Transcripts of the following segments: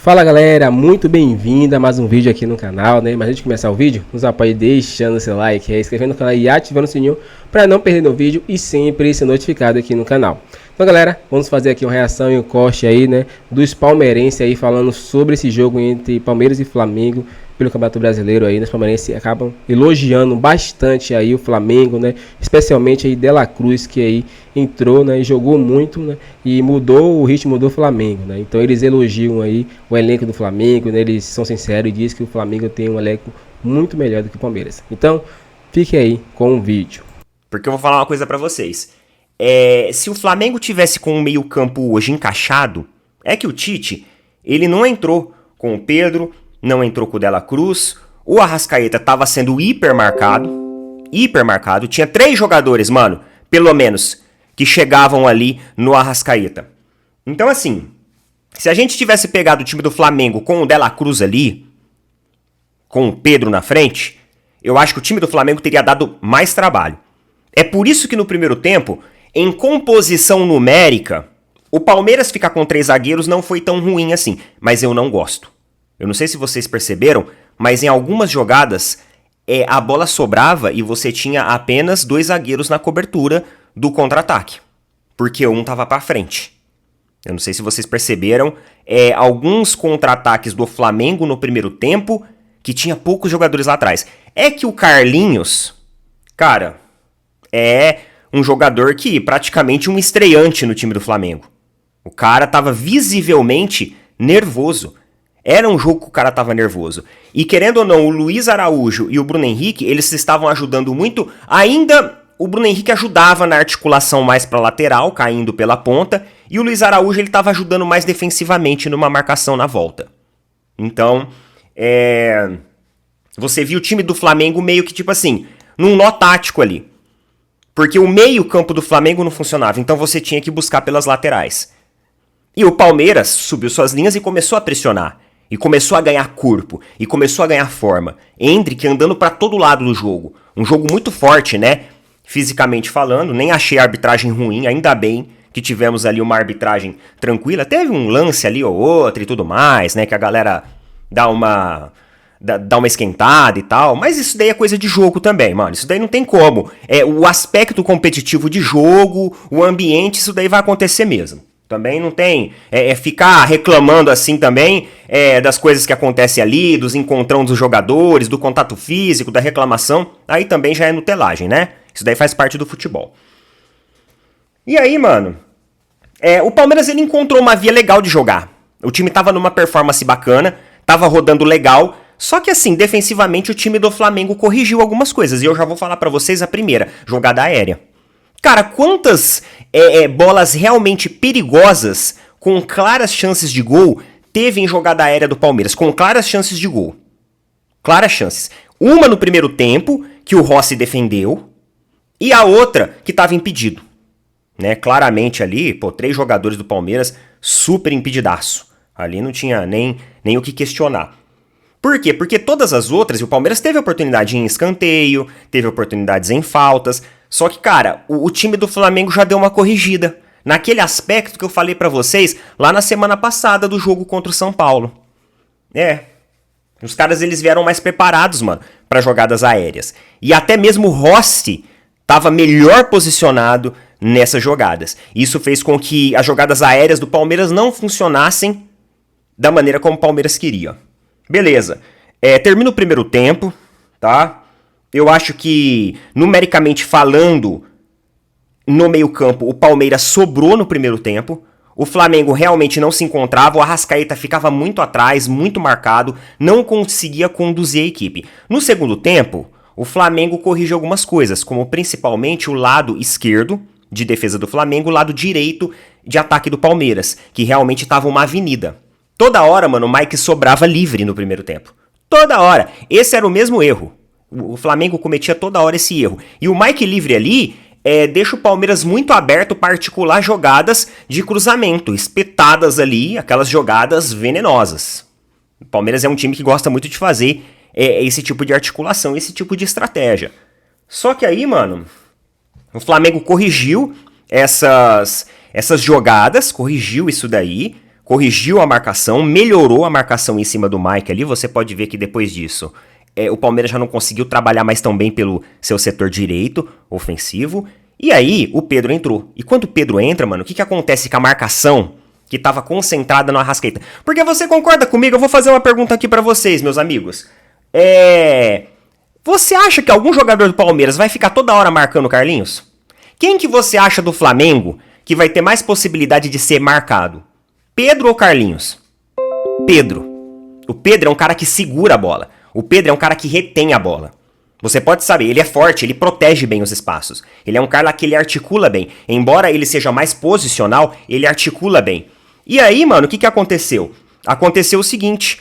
Fala galera, muito bem-vindo a mais um vídeo aqui no canal, né? Mas antes de começar o vídeo, nos apoie deixando seu like, inscrevendo no canal e ativando o sininho para não perder o vídeo e sempre ser notificado aqui no canal. Então galera, vamos fazer aqui uma reação e um corte aí, né, dos palmeirenses aí falando sobre esse jogo entre Palmeiras e Flamengo pelo Campeonato Brasileiro aí. Os palmeirenses acabam elogiando bastante aí o Flamengo, né, especialmente aí De La Cruz, que aí entrou, né, e jogou muito, né, e mudou o ritmo do Flamengo, né. Então eles elogiam aí o elenco do Flamengo, né, eles são sinceros e dizem que o Flamengo tem um elenco muito melhor do que o Palmeiras. Então, fique aí com o vídeo. Porque eu vou falar uma coisa pra vocês. Se o Flamengo tivesse com o meio-campo hoje encaixado, é que o Tite, ele não entrou com o Pedro, não entrou com o De La Cruz, o Arrascaeta tava sendo hipermarcado, tinha 3 jogadores, mano, pelo menos, que chegavam ali no Arrascaeta. Então assim, se a gente tivesse pegado o time do Flamengo com o De La Cruz ali, com o Pedro na frente, eu acho que o time do Flamengo teria dado mais trabalho. É por isso que no primeiro tempo, em composição numérica, o Palmeiras ficar com 3 zagueiros não foi tão ruim assim, mas eu não gosto. Eu não sei se vocês perceberam, mas em algumas jogadas a bola sobrava e você tinha apenas 2 zagueiros na cobertura do contra-ataque, porque um tava pra frente. Eu não sei se vocês perceberam, alguns contra-ataques do Flamengo no primeiro tempo que tinha poucos jogadores lá atrás. É que o Carlinhos, cara, é um jogador que praticamente um estreante no time do Flamengo. O cara tava visivelmente nervoso. Era um jogo que o cara tava nervoso. E querendo ou não, o Luiz Araújo e o Bruno Henrique, eles estavam ajudando muito. Ainda o Bruno Henrique ajudava na articulação mais pra lateral, caindo pela ponta. E o Luiz Araújo, ele tava ajudando mais defensivamente numa marcação na volta. Então, você viu o time do Flamengo meio que tipo assim, num nó tático ali. Porque o meio-campo do Flamengo não funcionava, então você tinha que buscar pelas laterais. E o Palmeiras subiu suas linhas e começou a pressionar. E começou a ganhar corpo. E começou a ganhar forma. Endrick andando pra todo lado do jogo. Um jogo muito forte, né? Fisicamente falando. Nem achei a arbitragem ruim. Ainda bem que tivemos ali uma arbitragem tranquila. Teve um lance ali ou outro e tudo mais, né? Que a galera dá uma esquentada e tal, mas isso daí é coisa de jogo também, mano, isso daí não tem como, o aspecto competitivo de jogo, o ambiente, isso daí vai acontecer mesmo, também não tem, ficar reclamando assim também, das coisas que acontecem ali, dos encontrão dos jogadores, do contato físico, da reclamação, aí também já é nutelagem, né, isso daí faz parte do futebol. E aí, mano, o Palmeiras ele encontrou uma via legal de jogar, o time tava numa performance bacana, tava rodando legal. Só que assim, defensivamente o time do Flamengo corrigiu algumas coisas. E eu já vou falar pra vocês a primeira, jogada aérea. Cara, quantas bolas realmente perigosas, com claras chances de gol, teve em jogada aérea do Palmeiras? Com claras chances de gol. Claras chances. Uma no primeiro tempo, que o Rossi defendeu, e a outra que tava impedido. Né? Claramente ali, 3 jogadores do Palmeiras super impedidaço. Ali não tinha nem o que questionar. Por quê? Porque todas as outras, e o Palmeiras teve oportunidade em escanteio, teve oportunidades em faltas, só que, cara, o time do Flamengo já deu uma corrigida, naquele aspecto que eu falei pra vocês lá na semana passada do jogo contra o São Paulo. Os caras eles vieram mais preparados, mano, pra jogadas aéreas. E até mesmo o Rossi tava melhor posicionado nessas jogadas. Isso fez com que as jogadas aéreas do Palmeiras não funcionassem da maneira como o Palmeiras queria. Beleza, termina o primeiro tempo, tá? Eu acho que, numericamente falando, no meio-campo, o Palmeiras sobrou no primeiro tempo. O Flamengo realmente não se encontrava, o Arrascaeta ficava muito atrás, muito marcado, não conseguia conduzir a equipe. No segundo tempo, o Flamengo corrige algumas coisas, como principalmente o lado esquerdo de defesa do Flamengo, o lado direito de ataque do Palmeiras, que realmente estava uma avenida. Toda hora, mano, o Mike sobrava livre no primeiro tempo. Toda hora. Esse era o mesmo erro. O Flamengo cometia toda hora esse erro. E o Mike livre ali deixa o Palmeiras muito aberto para articular jogadas de cruzamento, espetadas ali, aquelas jogadas venenosas. O Palmeiras é um time que gosta muito de fazer esse tipo de articulação, esse tipo de estratégia. Só que aí, mano, o Flamengo corrigiu essas jogadas, corrigiu isso daí, corrigiu a marcação, melhorou a marcação em cima do Mike ali. Você pode ver que depois disso, o Palmeiras já não conseguiu trabalhar mais tão bem pelo seu setor direito, ofensivo. E aí, o Pedro entrou. E quando o Pedro entra, mano, o que acontece com a marcação que tava concentrada no Arrascaeta? Porque você concorda comigo? Eu vou fazer uma pergunta aqui pra vocês, meus amigos. Você acha que algum jogador do Palmeiras vai ficar toda hora marcando o Carlinhos? Quem que você acha do Flamengo que vai ter mais possibilidade de ser marcado? Pedro ou Carlinhos? Pedro. O Pedro é um cara que segura a bola. O Pedro é um cara que retém a bola. Você pode saber, ele é forte, ele protege bem os espaços. Ele é um cara que ele articula bem. Embora ele seja mais posicional, ele articula bem. E aí, mano, o que aconteceu? Aconteceu o seguinte,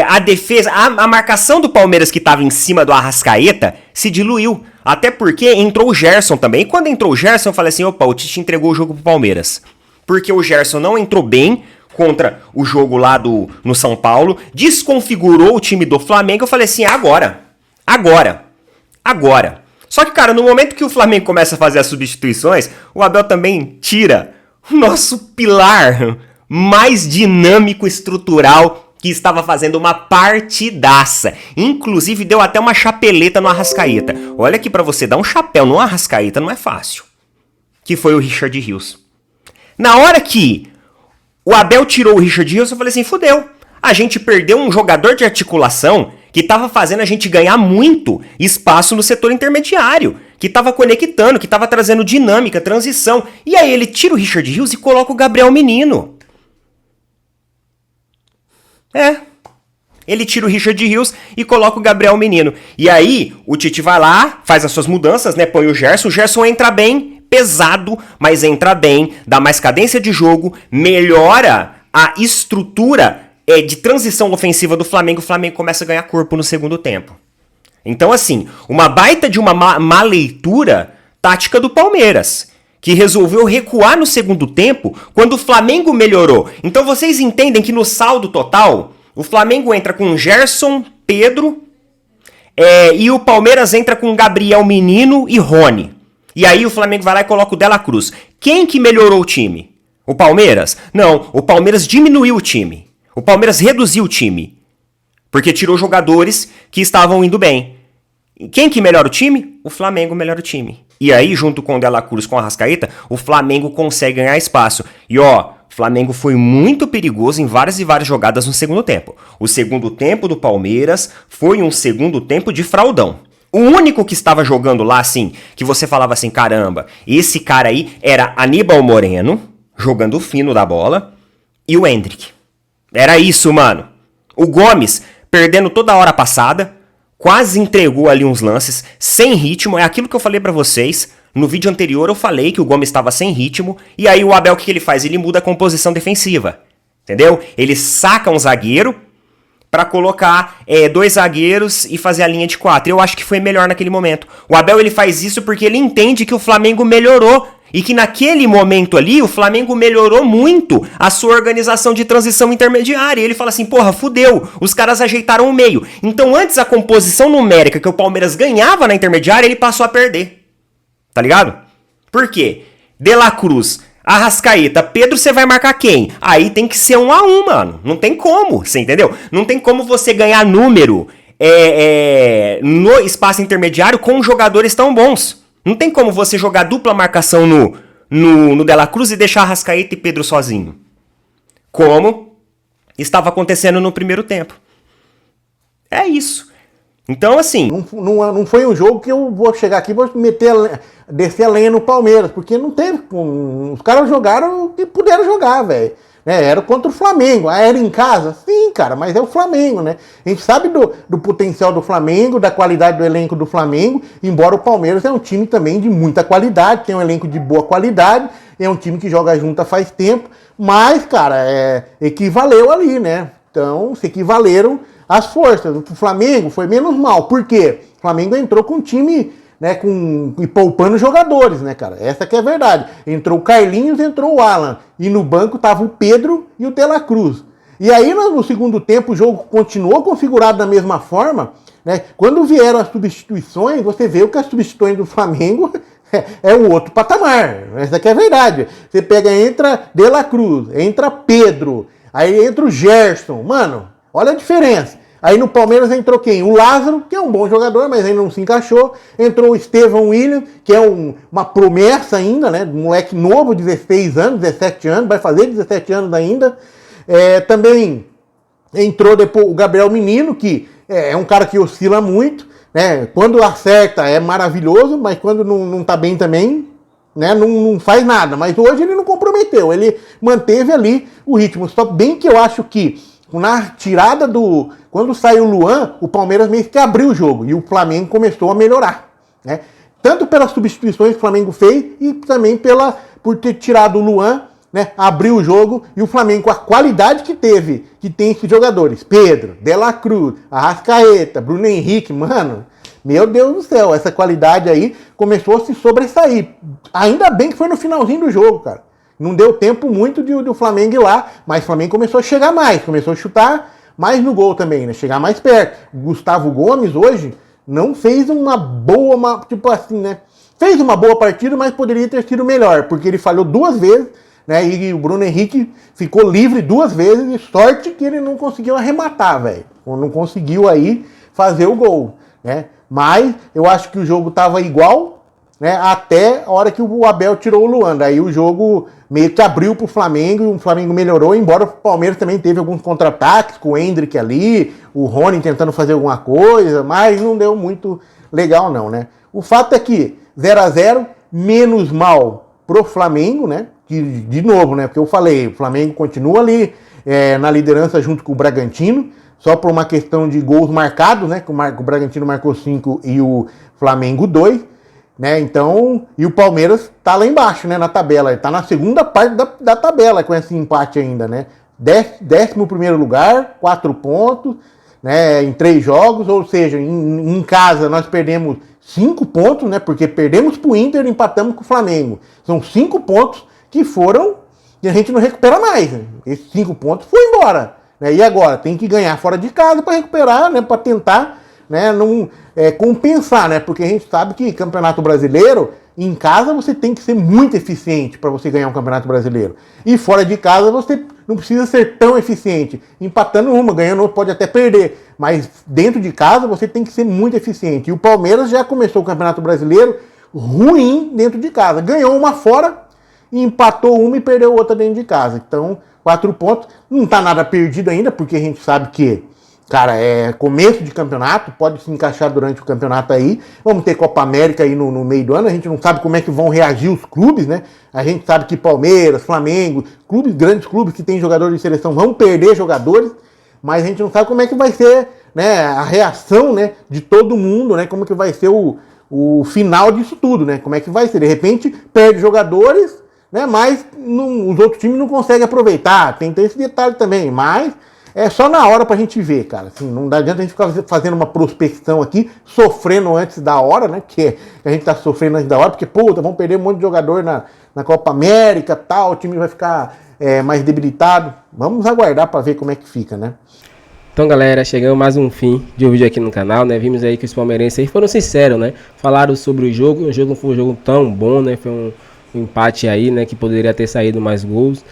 a defesa, a marcação do Palmeiras que estava em cima do Arrascaeta se diluiu. Até porque entrou o Gerson também. E quando entrou o Gerson, eu falei assim, opa, o Tite entregou o jogo pro Palmeiras. Porque o Gerson não entrou bem contra o jogo lá no São Paulo, desconfigurou o time do Flamengo. Eu falei assim, agora. Só que, cara, no momento que o Flamengo começa a fazer as substituições, o Abel também tira o nosso pilar mais dinâmico, estrutural, que estava fazendo uma partidaça. Inclusive, deu até uma chapeleta no Arrascaeta. Olha aqui pra você, dar um chapéu no Arrascaeta não é fácil. Que foi o Richard Rios. Na hora que o Abel tirou o Richard Rios, eu falei assim, fudeu. A gente perdeu um jogador de articulação que estava fazendo a gente ganhar muito espaço no setor intermediário, que estava conectando, que estava trazendo dinâmica, transição. E aí ele tira o Richard Rios e coloca o Gabriel Menino. Ele tira o Richard Rios e coloca o Gabriel Menino. E aí o Tite vai lá, faz as suas mudanças, né? Põe o Gerson entra bem, pesado, mas entra bem, dá mais cadência de jogo, melhora a estrutura de transição ofensiva do Flamengo. O Flamengo começa a ganhar corpo no segundo tempo. Então, assim, uma baita de uma má leitura tática do Palmeiras, que resolveu recuar no segundo tempo quando o Flamengo melhorou. Então, vocês entendem que no saldo total, o Flamengo entra com Gerson, Pedro, e o Palmeiras entra com Gabriel Menino e Rony. E aí o Flamengo vai lá e coloca o De La Cruz. Quem que melhorou o time? O Palmeiras? Não, o Palmeiras diminuiu o time. O Palmeiras reduziu o time, porque tirou jogadores que estavam indo bem. Quem que melhora o time? O Flamengo melhora o time. E aí, junto com o De La Cruz, com a Arrascaeta, o Flamengo consegue ganhar espaço. E ó, o Flamengo foi muito perigoso em várias e várias jogadas no segundo tempo. O segundo tempo do Palmeiras foi um segundo tempo de fraudão. O único que estava jogando lá, assim, que você falava assim, caramba, esse cara aí era Aníbal Moreno, jogando fino da bola, e o Endrick. Era isso, mano. O Gomes, perdendo toda a hora passada, quase entregou ali uns lances, sem ritmo. É aquilo que eu falei pra vocês. No vídeo anterior eu falei que o Gomes estava sem ritmo. E aí o Abel, o que ele faz? Ele muda a composição defensiva. Entendeu? Ele saca um zagueiro pra colocar dois zagueiros e fazer a linha de 4. Eu acho que foi melhor naquele momento. O Abel, ele faz isso porque ele entende que o Flamengo melhorou. E que naquele momento ali, o Flamengo melhorou muito a sua organização de transição intermediária. E ele fala assim, porra, fudeu, os caras ajeitaram o meio. Então antes a composição numérica que o Palmeiras ganhava na intermediária, ele passou a perder. Tá ligado? Por quê? De La Cruz, Arrascaeta, Pedro, você vai marcar quem? Aí tem que ser 1-1, mano. Não tem como, você entendeu? Não tem como você ganhar número no espaço intermediário com jogadores tão bons. Não tem como você jogar dupla marcação no De La Cruz e deixar Arrascaeta e Pedro sozinho. Como estava acontecendo no primeiro tempo. É isso. Então, assim... Não foi um jogo que eu vou chegar aqui e vou descer a lenha no Palmeiras, porque não teve... Os caras jogaram o que puderam jogar, velho. Era contra o Flamengo. Era em casa? Sim, cara, mas é o Flamengo, né? A gente sabe do potencial do Flamengo, da qualidade do elenco do Flamengo, embora o Palmeiras é um time também de muita qualidade, tem um elenco de boa qualidade, é um time que joga junto faz tempo, mas, cara, equivaleu ali, né? Então, se equivaleram as forças. O Flamengo foi menos mal. Por quê? O Flamengo entrou com um time... e poupando jogadores, né, cara? Essa que é a verdade. Entrou o Carlinhos, entrou o Alan. E no banco tava o Pedro e o De La Cruz. E aí, no segundo tempo, o jogo continuou configurado da mesma forma, né? Quando vieram as substituições, você vê que as substituições do Flamengo é um outro patamar. Essa aqui é a verdade. Você pega, entra De La Cruz, entra Pedro, aí entra o Gerson. Mano, olha a diferença. Aí no Palmeiras entrou quem? O Lázaro, que é um bom jogador, mas ainda não se encaixou. Entrou o Estevão William, que é uma promessa ainda, né? Um moleque novo, 16 anos, 17 anos, vai fazer 17 anos ainda. Também entrou depois o Gabriel Menino, que é um cara que oscila muito, né? Quando acerta é maravilhoso, mas quando não tá bem também, né? Não faz nada. Mas hoje ele não comprometeu, ele manteve ali o ritmo. Só bem que eu acho que na tirada quando saiu o Luan, o Palmeiras meio que abriu o jogo e o Flamengo começou a melhorar, né? Tanto pelas substituições que o Flamengo fez e também por ter tirado o Luan, né? Abriu o jogo e o Flamengo, com a qualidade que tem esses jogadores, Pedro, De La Cruz, Arrascaeta, Bruno Henrique, mano, meu Deus do céu, essa qualidade aí começou a se sobressair. Ainda bem que foi no finalzinho do jogo, cara. Não deu tempo muito do Flamengo ir lá, mas o Flamengo começou a chegar mais, começou a chutar mais no gol também, né? Chegar mais perto. O Gustavo Gomes hoje não fez tipo assim, né? Fez uma boa partida, mas poderia ter sido melhor, porque ele falhou 2 vezes, né? E o Bruno Henrique ficou livre 2 vezes, e sorte que ele não conseguiu arrematar, velho. Não conseguiu aí fazer o gol, né? Mas eu acho que o jogo tava igual, né, até a hora que o Abel tirou o Luan. Aí o jogo meio que abriu pro Flamengo e o Flamengo melhorou, embora o Palmeiras também teve alguns contra-ataques com o Endrick ali, o Rony tentando fazer alguma coisa, mas não deu muito legal não, né? O fato é que 0-0, menos mal pro Flamengo, né? Que, de novo, né? Porque eu falei, o Flamengo continua ali na liderança junto com o Bragantino, só por uma questão de gols marcados, né? Que o Bragantino marcou 5 e o Flamengo 2. Né, então, e o Palmeiras tá lá embaixo, né, na tabela, ele tá na segunda parte da tabela com esse empate ainda, né, 11º lugar, 4 pontos, né, em 3 jogos, ou seja, em casa nós perdemos 5 pontos, né, porque perdemos pro Inter e empatamos com o Flamengo, são 5 pontos que a gente não recupera mais, né? Esses 5 pontos foi embora, né, e agora tem que ganhar fora de casa para recuperar, né, para tentar, né, compensar, né? Porque a gente sabe que Campeonato Brasileiro, em casa você tem que ser muito eficiente para você ganhar um Campeonato Brasileiro. E fora de casa você não precisa ser tão eficiente. Empatando uma, ganhando outra, pode até perder. Mas dentro de casa você tem que ser muito eficiente. E o Palmeiras já começou o Campeonato Brasileiro ruim dentro de casa. Ganhou uma fora, empatou uma e perdeu outra dentro de casa. Então, 4 pontos. Não tá nada perdido ainda, porque a gente sabe que, cara, é começo de campeonato, pode se encaixar durante o campeonato aí. Vamos ter Copa América aí no meio do ano, a gente não sabe como é que vão reagir os clubes, né? A gente sabe que Palmeiras, Flamengo, grandes clubes que têm jogadores de seleção vão perder jogadores, mas a gente não sabe como é que vai ser, né, a reação, né, de todo mundo, né? Como que vai ser o final disso tudo, né? Como é que vai ser? De repente, perde jogadores, né? Mas os outros times não conseguem aproveitar. Tem esse detalhe também, mas é só na hora pra gente ver, cara. Assim, não adianta a gente ficar fazendo uma prospecção aqui, sofrendo antes da hora, né? Que a gente tá sofrendo antes da hora, porque, puta, vamos perder um monte de jogador na Copa América, tal, o time vai ficar mais debilitado. Vamos aguardar pra ver como é que fica, né? Então, galera, chegamos mais um fim de um vídeo aqui no canal, né? Vimos aí que os palmeirenses aí foram sinceros, né? Falaram sobre o jogo não foi um jogo tão bom, né? Foi um empate aí, né? Que poderia ter saído mais gols.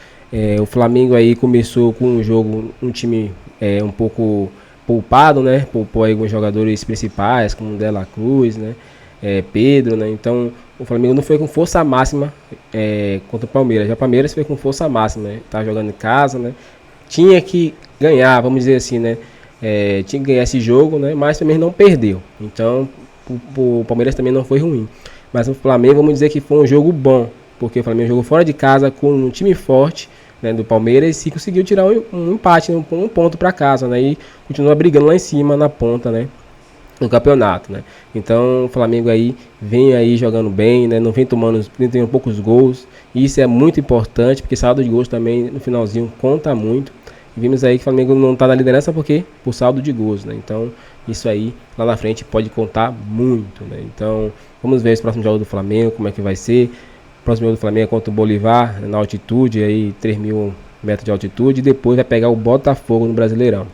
O Flamengo aí começou com um jogo, um time um pouco poupado, né? Poupou aí alguns jogadores principais, como De La Cruz, né? Pedro, né? Então o Flamengo não foi com força máxima contra o Palmeiras. Já o Palmeiras foi com força máxima, né? Tá jogando em casa, né? Tinha que ganhar, vamos dizer assim, né? Tinha que ganhar esse jogo, né? Mas também não perdeu. Então o Palmeiras também não foi ruim. Mas o Flamengo, vamos dizer que foi um jogo bom, porque o Flamengo jogou fora de casa com um time forte, né, do Palmeiras, e conseguiu tirar um empate, um ponto para casa, né, e continua brigando lá em cima na ponta, né, no campeonato, né. Então o Flamengo aí vem aí jogando bem, né, não vem tomando poucos gols, e isso é muito importante, porque saldo de gols também no finalzinho conta muito. E vimos aí que o Flamengo não está na liderança porque por saldo de gols, né. Então isso aí lá na frente pode contar muito, né. Então vamos ver os próximos jogos do Flamengo, como é que vai ser. O próximo jogo do Flamengo é contra o Bolívar, na altitude, aí 3.000 metros de altitude, e depois vai pegar o Botafogo no Brasileirão.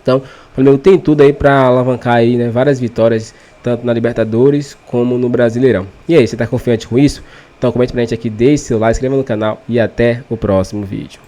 Então, o Flamengo tem tudo aí para alavancar aí, né, várias vitórias tanto na Libertadores como no Brasileirão. E aí, você está confiante com isso? Então comente pra gente aqui, deixe seu like, se inscreva no canal e até o próximo vídeo.